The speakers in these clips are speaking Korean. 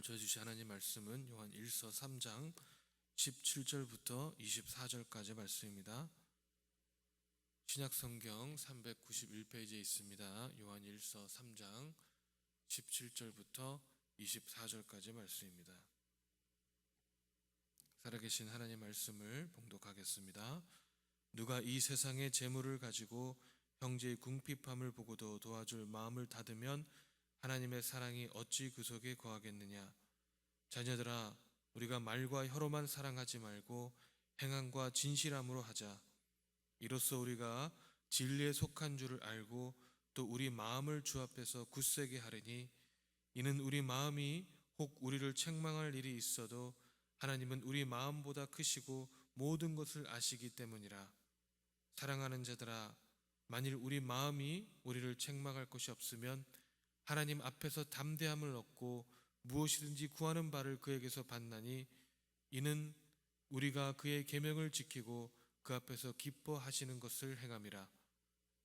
저희 주신 하나님 말씀은 요한 1서 3장 17절부터 24절까지 말씀입니다. 신약성경 391페이지에 있습니다. 요한 1서 3장 17절부터 24절까지 말씀입니다. 살아계신 하나님 말씀을 봉독하겠습니다. 누가 이 세상의 재물을 가지고 형제의 궁핍함을 보고도 도와줄 마음을 닫으면 하나님의 사랑이 어찌 그 속에 거하겠느냐. 자녀들아, 우리가 말과 혀로만 사랑하지 말고 행함과 진실함으로 하자. 이로써 우리가 진리에 속한 줄을 알고 또 우리 마음을 주 앞에서 굳세게 하리니, 이는 우리 마음이 혹 우리를 책망할 일이 있어도 하나님은 우리 마음보다 크시고 모든 것을 아시기 때문이라. 사랑하는 자들아, 만일 우리 마음이 우리를 책망할 것이 없으면 하나님 앞에서 담대함을 얻고 무엇이든지 구하는 바를 그에게서 받나니, 이는 우리가 그의 계명을 지키고 그 앞에서 기뻐하시는 것을 행함이라.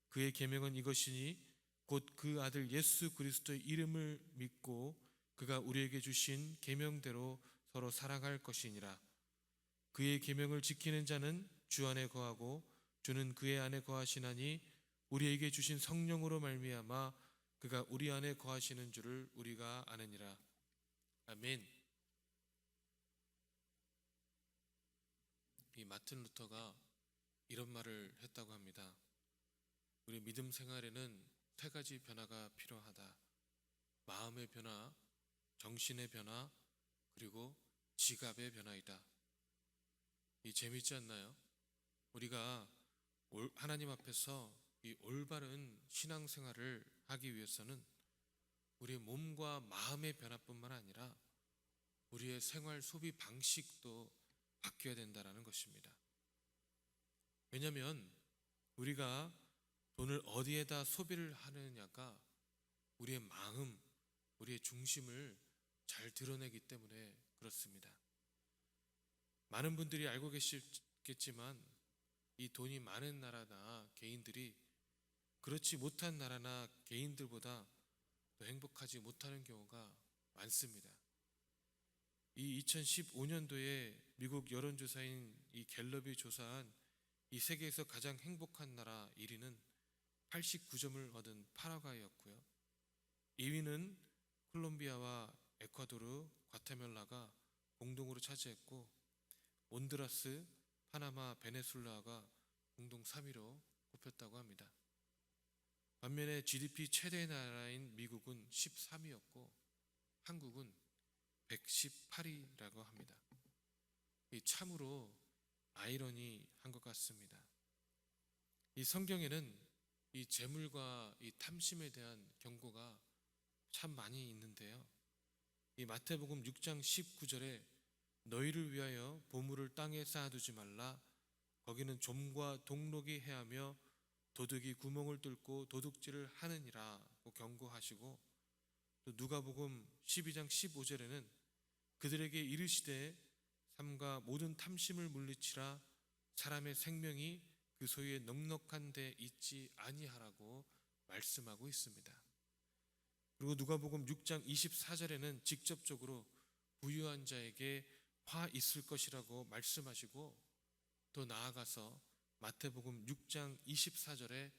그의 계명은 이것이니 곧 그 아들 예수 그리스도의 이름을 믿고 그가 우리에게 주신 계명대로 서로 사랑할 것이니라. 그의 계명을 지키는 자는 주 안에 거하고 주는 그의 안에 거하시나니, 우리에게 주신 성령으로 말미암아 그가 우리 안에 거하시는 줄을 우리가 아느니라. 아멘. 이 마틴 루터가 이런 말을 했다고 합니다. 우리 믿음 생활에는 세 가지 변화가 필요하다. 마음의 변화, 정신의 변화, 그리고 지갑의 변화이다. 이 재미있지 않나요? 우리가 하나님 앞에서 이 올바른 신앙생활을 하기 위해서는 우리의 몸과 마음의 변화뿐만 아니라 우리의 생활 소비 방식도 바뀌어야 된다는 것입니다. 왜냐하면 우리가 돈을 어디에다 소비를 하느냐가 우리의 마음, 우리의 중심을 잘 드러내기 때문에 그렇습니다. 많은 분들이 알고 계시겠지만 이 돈이 많은 나라나 개인들이 그렇지 못한 나라나 개인들보다 더 행복하지 못하는 경우가 많습니다. 이 2015년도에 미국 여론조사인 이 갤럽이 조사한 이 세계에서 가장 행복한 나라 1위는 89점을 얻은 파라과이였고요. 2위는 콜롬비아와 에콰도르, 과테말라가 공동으로 차지했고, 온두라스, 파나마, 베네수엘라가 공동 3위로 꼽혔다고 합니다. 반면에 GDP 최대 나라인 미국은 13위였고 한국은 118위라고 합니다. 참으로 아이러니한 것 같습니다. 이 성경에는 이 재물과 이 탐심에 대한 경고가 참 많이 있는데요. 이 마태복음 6장 19절에 너희를 위하여 보물을 땅에 쌓아두지 말라. 거기는 좀과 동록이 해하며 도둑이 구멍을 뚫고 도둑질을 하느니라고 경고하시고, 또 누가복음 12장 15절에는 그들에게 이르시되 삼가 모든 탐심을 물리치라. 사람의 생명이 그 소유에 넉넉한 데 있지 아니하라고 말씀하고 있습니다. 그리고 누가복음 6장 24절에는 직접적으로 부유한 자에게 화 있을 것이라고 말씀하시고, 또 나아가서 마태복음 6장 24절에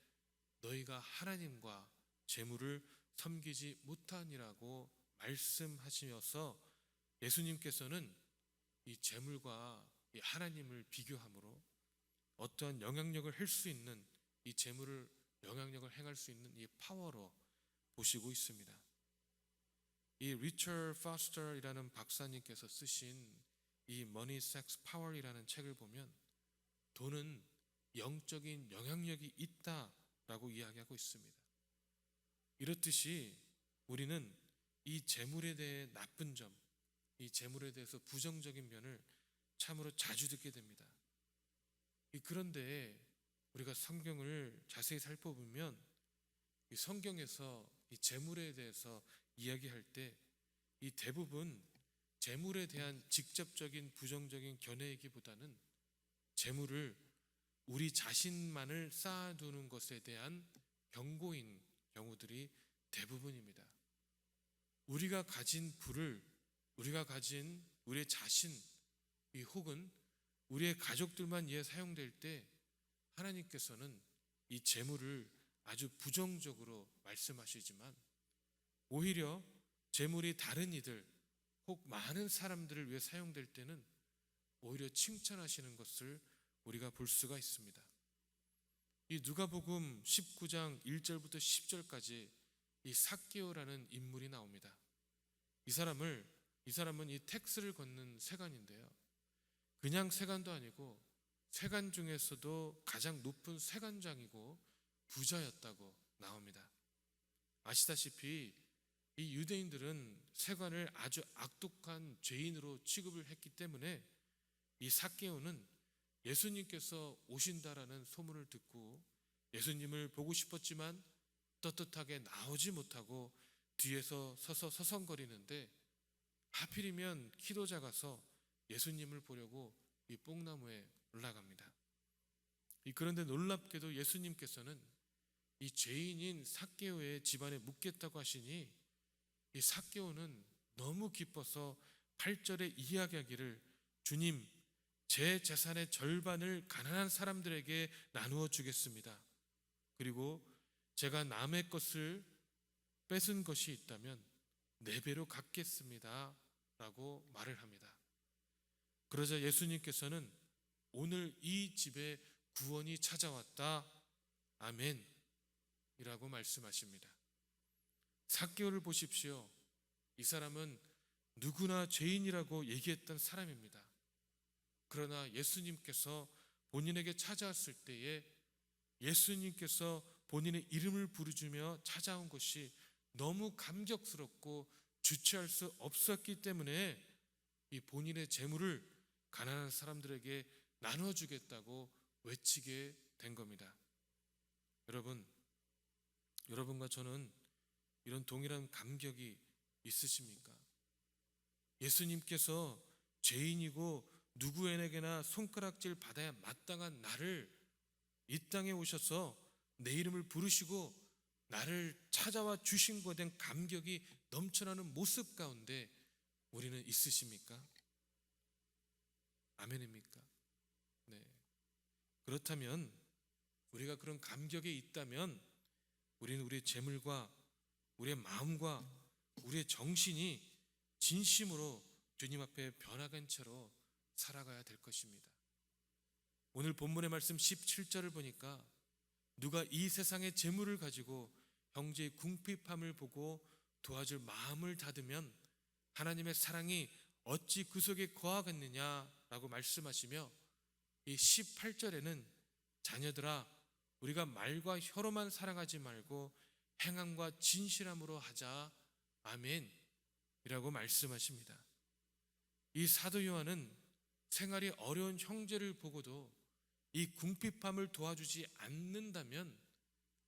너희가 하나님과 재물을 섬기지 못하니라고 말씀하시면서 예수님께서는 이 재물과 이 하나님을 비교함으로 어떠한 영향력을 할 수 있는, 이 재물을 영향력을 행할 수 있는 이 파워로 보시고 있습니다. 이 리처드 파스터이라는 박사님께서 쓰신 이 Money, Sex, Power이라는 책을 보면 돈은 영적인 영향력이 있다라고 이야기하고 있습니다. 이렇듯이 우리는 이 재물에 대해 나쁜 점, 이 재물에 대해서 부정적인 면을 참으로 자주 듣게 됩니다. 그런데 우리가 성경을 자세히 살펴보면 이 성경에서 이 재물에 대해서 이야기할 때 이 대부분 재물에 대한 직접적인 부정적인 견해이기보다는 재물을 우리 자신만을 쌓아두는 것에 대한 경고인 경우들이 대부분입니다. 우리가 가진 부를 우리가 가진 우리의 자신 혹은 우리의 가족들만 위해 사용될 때 하나님께서는 이 재물을 아주 부정적으로 말씀하시지만 오히려 재물이 다른 이들 혹 많은 사람들을 위해 사용될 때는 오히려 칭찬하시는 것을 우리가 볼 수가 있습니다. 이 누가복음 19장 1절부터 10절까지 이 삭개오라는 인물이 나옵니다. 이 사람은 이 텍스를 걷는 세간인데요, 그냥 세간도 아니고 세간 중에서도 가장 높은 세간장이고 부자였다고 나옵니다. 아시다시피 이 유대인들은 세간을 아주 악독한 죄인으로 취급을 했기 때문에 이 삭개오는 예수님께서 오신다라는 소문을 듣고 예수님을 보고 싶었지만 떳떳하게 나오지 못하고 뒤에서 서서 서성거리는데, 하필이면 키도 작아서 예수님을 보려고 이 뽕나무에 올라갑니다. 그런데 놀랍게도 예수님께서는 이 죄인인 삭개오의 집안에 묵겠다고 하시니 이 삭개오는 너무 기뻐서 8절에 이야기하기를, 주님, 제 재산의 절반을 가난한 사람들에게 나누어 주겠습니다. 그리고 제가 남의 것을 뺏은 것이 있다면 4배로 갚겠습니다 라고 말을 합니다. 그러자 예수님께서는 오늘 이 집에 구원이 찾아왔다, 아멘 이라고 말씀하십니다. 삭개오를 보십시오. 이 사람은 누구나 죄인이라고 얘기했던 사람입니다. 그러나 예수님께서 본인에게 찾아왔을 때에 예수님께서 본인의 이름을 부르짖으며 찾아온 것이 너무 감격스럽고 주체할 수 없었기 때문에 이 본인의 재물을 가난한 사람들에게 나눠주겠다고 외치게 된 겁니다. 여러분과 저는 이런 동일한 감격이 있으십니까? 예수님께서 죄인이고 누구에게나 손가락질 받아야 마땅한 나를 이 땅에 오셔서 내 이름을 부르시고 나를 찾아와 주신 것에 대한 감격이 넘쳐나는 모습 가운데 우리는 있으십니까? 아멘입니까? 네. 그렇다면 우리가 그런 감격에 있다면 우리는 우리의 재물과 우리의 마음과 우리의 정신이 진심으로 주님 앞에 변화된 채로 살아가야 될 것입니다. 오늘 본문의 말씀 17절을 보니까 누가 이 세상의 재물을 가지고 형제의 궁핍함을 보고 도와줄 마음을 닫으면 하나님의 사랑이 어찌 그 속에 거하겠느냐라고 말씀하시며, 이 18절에는 자녀들아, 우리가 말과 혀로만 사랑하지 말고 행함과 진실함으로 하자, 아멘 이라고 말씀하십니다. 이 사도 요한은 생활이 어려운 형제를 보고도 이 궁핍함을 도와주지 않는다면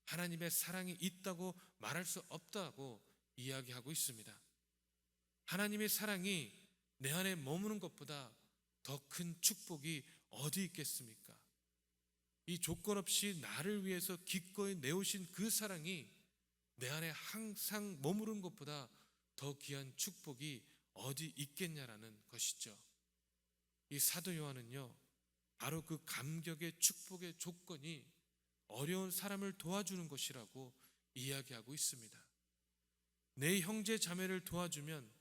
하나님의 사랑이 있다고 말할 수 없다고 이야기하고 있습니다. 하나님의 사랑이 내 안에 머무는 것보다 더 큰 축복이 어디 있겠습니까? 이 조건 없이 나를 위해서 기꺼이 내오신 그 사랑이 내 안에 항상 머무른 것보다 더 귀한 축복이 어디 있겠냐라는 것이죠. 이 사도 요한은요, 바로 그 감격의 축복의 조건이 어려운 사람을 도와주는 것이라고 이야기하고 있습니다. 내 형제 자매를 도와주면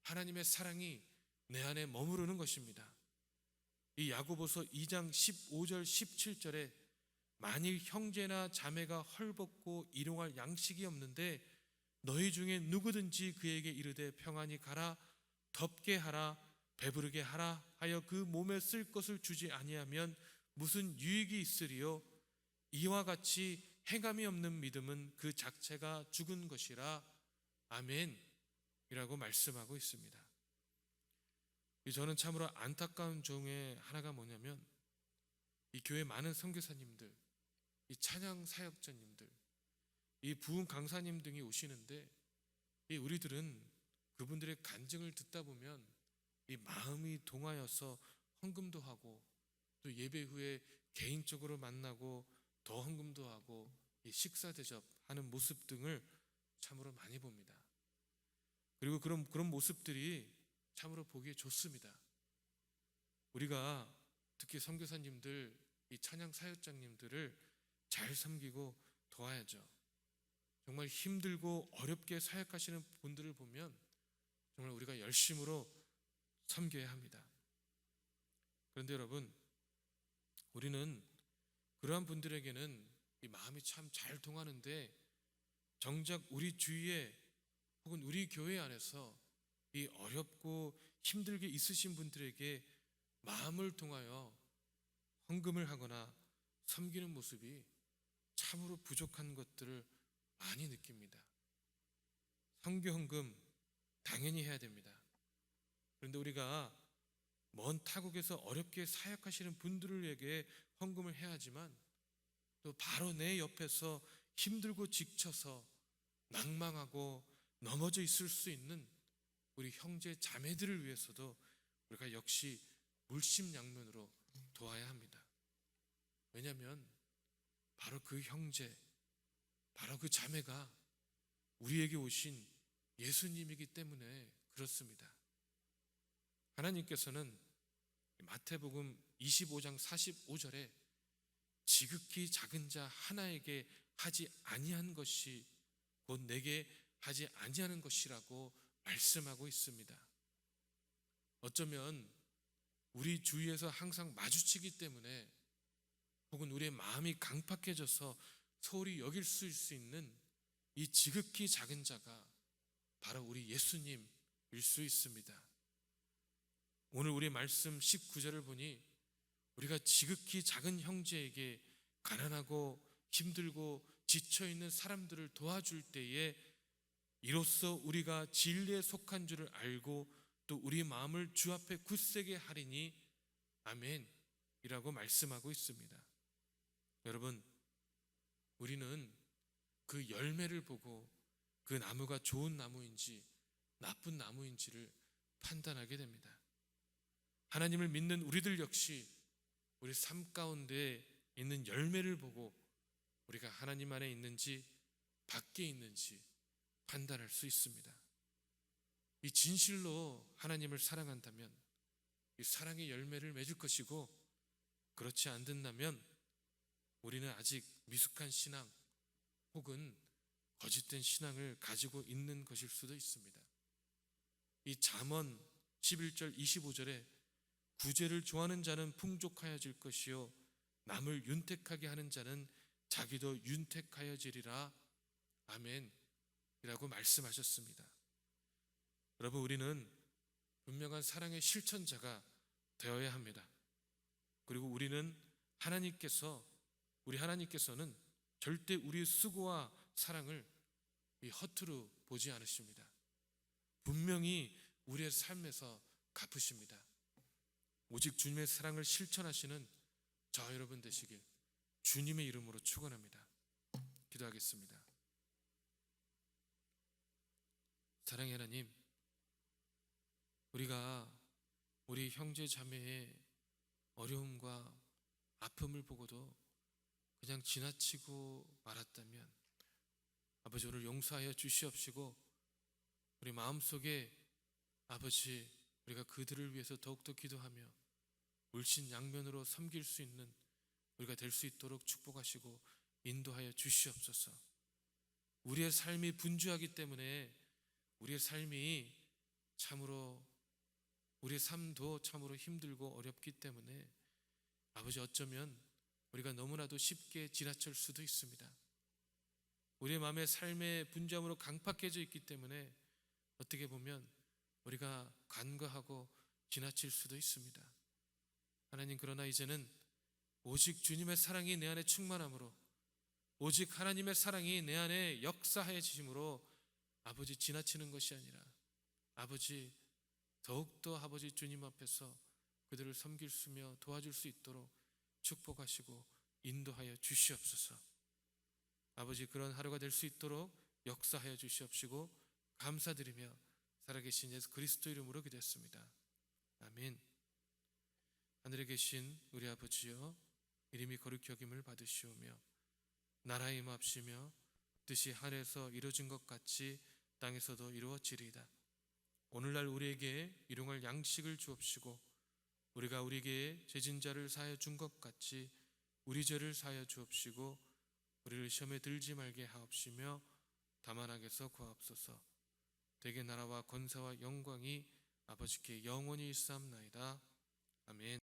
하나님의 사랑이 내 안에 머무르는 것입니다. 이 야고보서 2장 15절 17절에 만일 형제나 자매가 헐벗고 일용할 양식이 없는데 너희 중에 누구든지 그에게 이르되 평안히 가라, 덥게 하라, 배부르게 하라 하여 그 몸에 쓸 것을 주지 아니하면 무슨 유익이 있으리요? 이와 같이 행함이 없는 믿음은 그 자체가 죽은 것이라, 아멘 이라고 말씀하고 있습니다. 저는 참으로 안타까운 중에 하나가 뭐냐면, 이 교회 많은 선교사님들, 이 찬양 사역자님들, 이 부흥 강사님 등이 오시는데 이 우리들은 그분들의 간증을 듣다 보면 이 마음이 동하여서 헌금도 하고 또 예배 후에 개인적으로 만나고 더 헌금도 하고 이 식사 대접하는 모습 등을 참으로 많이 봅니다. 그리고 그런 모습들이 참으로 보기에 좋습니다. 우리가 특히 선교사님들, 이 찬양 사역장님들을 잘 섬기고 도와야죠. 정말 힘들고 어렵게 사역하시는 분들을 보면 정말 우리가 열심으로 섬겨야 합니다. 그런데 여러분, 우리는 그러한 분들에게는 이 마음이 참 잘 통하는데 정작 우리 주위에 혹은 우리 교회 안에서 이 어렵고 힘들게 있으신 분들에게 마음을 통하여 헌금을 하거나 섬기는 모습이 참으로 부족한 것들을 많이 느낍니다. 선교 헌금 당연히 해야 됩니다. 그런데 우리가 먼 타국에서 어렵게 사역하시는 분들에게 헌금을 해야 하지만 또 바로 내 옆에서 힘들고 지쳐서 낭망하고 넘어져 있을 수 있는 우리 형제 자매들을 위해서도 우리가 역시 물심양면으로 도와야 합니다. 왜냐하면 바로 그 형제, 바로 그 자매가 우리에게 오신 예수님이기 때문에 그렇습니다. 하나님께서는 마태복음 25장 45절에 지극히 작은 자 하나에게 하지 아니한 것이 곧 내게 하지 아니하는 것이라고 말씀하고 있습니다. 어쩌면 우리 주위에서 항상 마주치기 때문에 혹은 우리의 마음이 강팍해져서 소홀히 여길 수 있는 이 지극히 작은 자가 바로 우리 예수님일 수 있습니다. 오늘 우리 말씀 19절을 보니 우리가 지극히 작은 형제에게 가난하고 힘들고 지쳐있는 사람들을 도와줄 때에 이로써 우리가 진리에 속한 줄을 알고 또 우리 마음을 주 앞에 굳세게 하리니 아멘 이라고 말씀하고 있습니다. 여러분, 우리는 그 열매를 보고 그 나무가 좋은 나무인지 나쁜 나무인지를 판단하게 됩니다. 하나님을 믿는 우리들 역시 우리 삶 가운데 있는 열매를 보고 우리가 하나님 안에 있는지 밖에 있는지 판단할 수 있습니다. 이 진실로 하나님을 사랑한다면 이 사랑의 열매를 맺을 것이고, 그렇지 않는다면 우리는 아직 미숙한 신앙 혹은 거짓된 신앙을 가지고 있는 것일 수도 있습니다. 이 잠언 11절 25절에 구제를 좋아하는 자는 풍족하여질 것이요 남을 윤택하게 하는 자는 자기도 윤택하여지리라 아멘 이라고 말씀하셨습니다. 여러분, 우리는 분명한 사랑의 실천자가 되어야 합니다. 그리고 우리는 우리 하나님께서는 절대 우리의 수고와 사랑을 허투루 보지 않으십니다. 분명히 우리의 삶에서 갚으십니다. 오직 주님의 사랑을 실천하시는 저 여러분 되시길 주님의 이름으로 축원합니다. 기도하겠습니다. 사랑의 하나님, 우리가 우리 형제 자매의 어려움과 아픔을 보고도 그냥 지나치고 말았다면 아버지 오늘 용서하여 주시옵시고, 우리 마음속에 아버지 우리가 그들을 위해서 더욱더 기도하며 물신양면으로 섬길 수 있는 우리가 될 수 있도록 축복하시고 인도하여 주시옵소서. 우리의 삶이 분주하기 때문에 우리의 삶도 참으로 힘들고 어렵기 때문에 아버지 어쩌면 우리가 너무나도 쉽게 지나칠 수도 있습니다. 우리의 마음의 삶의 분주함으로 강팍해져 있기 때문에 어떻게 보면 우리가 간과하고 지나칠 수도 있습니다. 하나님, 그러나 이제는 오직 주님의 사랑이 내 안에 충만함으로, 오직 하나님의 사랑이 내 안에 역사하여 주심으로 아버지 지나치는 것이 아니라 아버지 더욱더 아버지 주님 앞에서 그들을 섬길 수며 도와줄 수 있도록 축복하시고 인도하여 주시옵소서. 아버지, 그런 하루가 될 수 있도록 역사하여 주시옵시고 감사드리며 살아계신 예수 그리스도 이름으로 기도했습니다. 아멘. 하늘에 계신 우리 아버지여, 이름이 거룩히 여김을 받으시오며 나라의 임합시며 뜻이 하늘에서 이루어진 것 같이 땅에서도 이루어지리이다. 오늘날 우리에게 일용할 양식을 주옵시고 우리가 우리에게 죄진 자를 사하여 준 것 같이 우리 죄를 사하여 주옵시고 우리를 시험에 들지 말게 하옵시며 다만 악에서 구하옵소서. 대개 나라와 권세와 영광이 아버지께 영원히 있사옵나이다. 아멘.